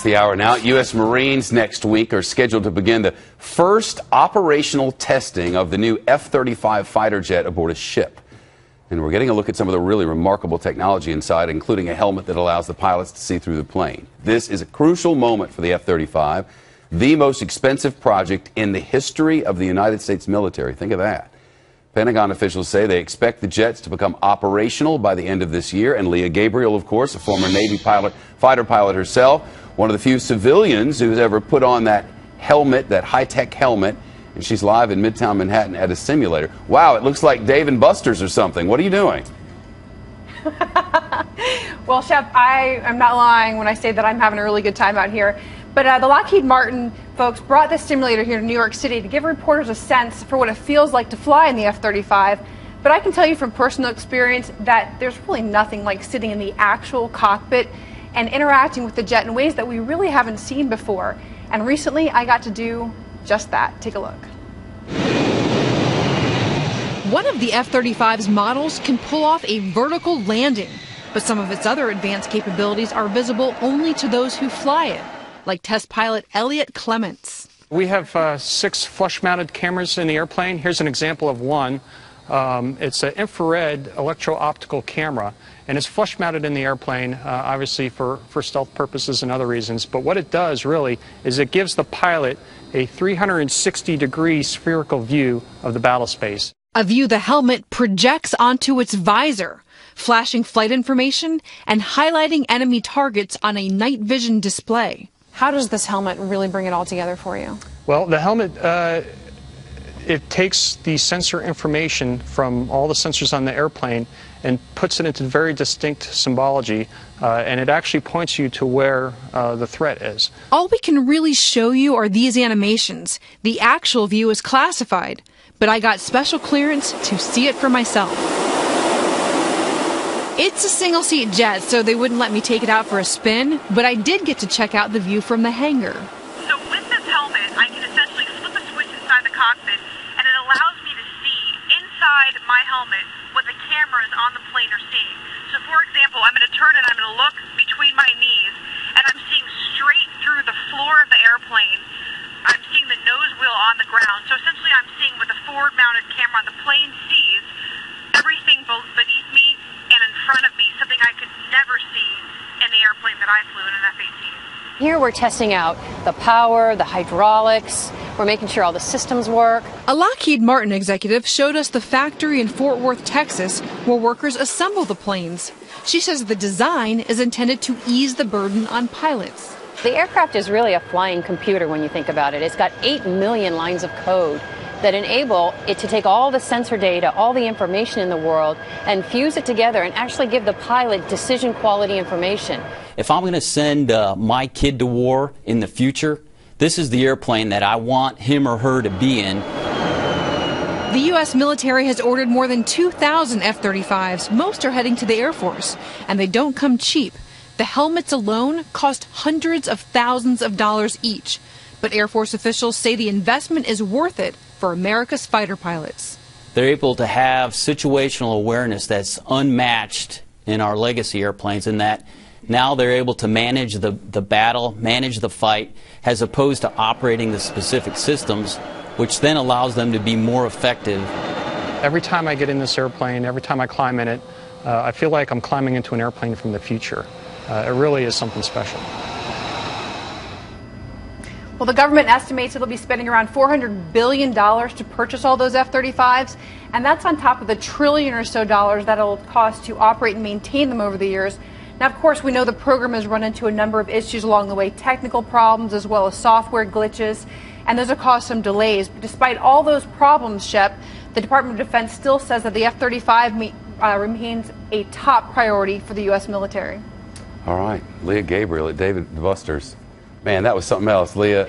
The hour now. U.S. Marines next week are scheduled to begin the first operational testing of the new F-35 fighter jet aboard a ship. And we're getting a look at some of the really remarkable technology inside, including a helmet that allows the pilots to see through the plane. This is a crucial moment for the F-35, the most expensive project in the history of the United States military. Think of that. Pentagon officials say they expect the jets to become operational by the end of this year. And Leah Gabriel, of course, a former Navy fighter pilot herself, one of the few civilians who's ever put on that helmet, that high-tech helmet, and she's live in Midtown Manhattan at a simulator. Wow, it looks like Dave and Buster's or something. What are you doing? Well, Shep, I am not lying when I say that I'm having a really good time out here. But the Lockheed Martin folks brought this simulator here to New York City to give reporters a sense for what it feels like to fly in the F-35. But I can tell you from personal experience that there's really nothing like sitting in the actual cockpit and interacting with the jet in ways that we really haven't seen before. And recently I got to do just that. Take a look. One of the F-35's models can pull off a vertical landing, but some of its other advanced capabilities are visible only to those who fly it, like test pilot Elliot Clements. We have 6 flush-mounted cameras in the airplane. Here's an example of one. It's an infrared electro-optical camera, and it's flush-mounted in the airplane, obviously for stealth purposes and other reasons. But what it does, really, is it gives the pilot a 360-degree spherical view of the battle space. A view the helmet projects onto its visor, flashing flight information and highlighting enemy targets on a night vision display. How does this helmet really bring it all together for you? Well, the helmet, it takes the sensor information from all the sensors on the airplane and puts it into very distinct symbology, and it actually points you to where the threat is. All we can really show you are these animations. The actual view is classified, but I got special clearance to see it for myself. It's a single-seat jet, so they wouldn't let me take it out for a spin, but I did get to check out the view from the hangar. So with this helmet, I can essentially flip a switch inside the cockpit, and it allows me to see inside my helmet what the cameras on the plane are seeing. So for example, I'm going to turn and I'm going to look between my knees, and I'm seeing straight through the floor of the airplane. I'm seeing the nose wheel on the ground. So essentially I'm seeing what the forward-mounted camera on the plane sees, everything both beneath me and in front of me, something I could never see in the airplane that I flew in an F-18. Here we're testing out the power, the hydraulics. We're making sure all the systems work. A Lockheed Martin executive showed us the factory in Fort Worth, Texas, where workers assemble the planes. She says the design is intended to ease the burden on pilots. The aircraft is really a flying computer when you think about it. It's got 8 million lines of code that enable it to take all the sensor data, all the information in the world, and fuse it together and actually give the pilot decision quality information. If I'm going to send my kid to war in the future, this is the airplane that I want him or her to be in. The U.S. military has ordered more than 2,000 F-35s. Most are heading to the Air Force, and they don't come cheap. The helmets alone cost hundreds of thousands of dollars each. But Air Force officials say the investment is worth it for America's fighter pilots. They're able to have situational awareness that's unmatched in our legacy airplanes, in that now they're able to manage the battle, manage the fight, as opposed to operating the specific systems, which then allows them to be more effective. Every time I get in this airplane, every time I climb in it, I feel like I'm climbing into an airplane from the future. It really is something special. Well, the government estimates it'll be spending around $400 billion to purchase all those F-35s, and that's on top of the trillion or so dollars that it'll cost to operate and maintain them over the years. Now, of course, we know the program has run into a number of issues along the way, technical problems as well as software glitches, and those have caused some delays. But despite all those problems, Shep, the Department of Defense still says that the F-35 remains a top priority for the U.S. military. All right, Leah Gabriel at Dave and Buster's. Man, that was something else, Leah.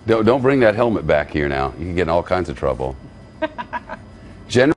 Don't bring that helmet back here now. You can get in all kinds of trouble.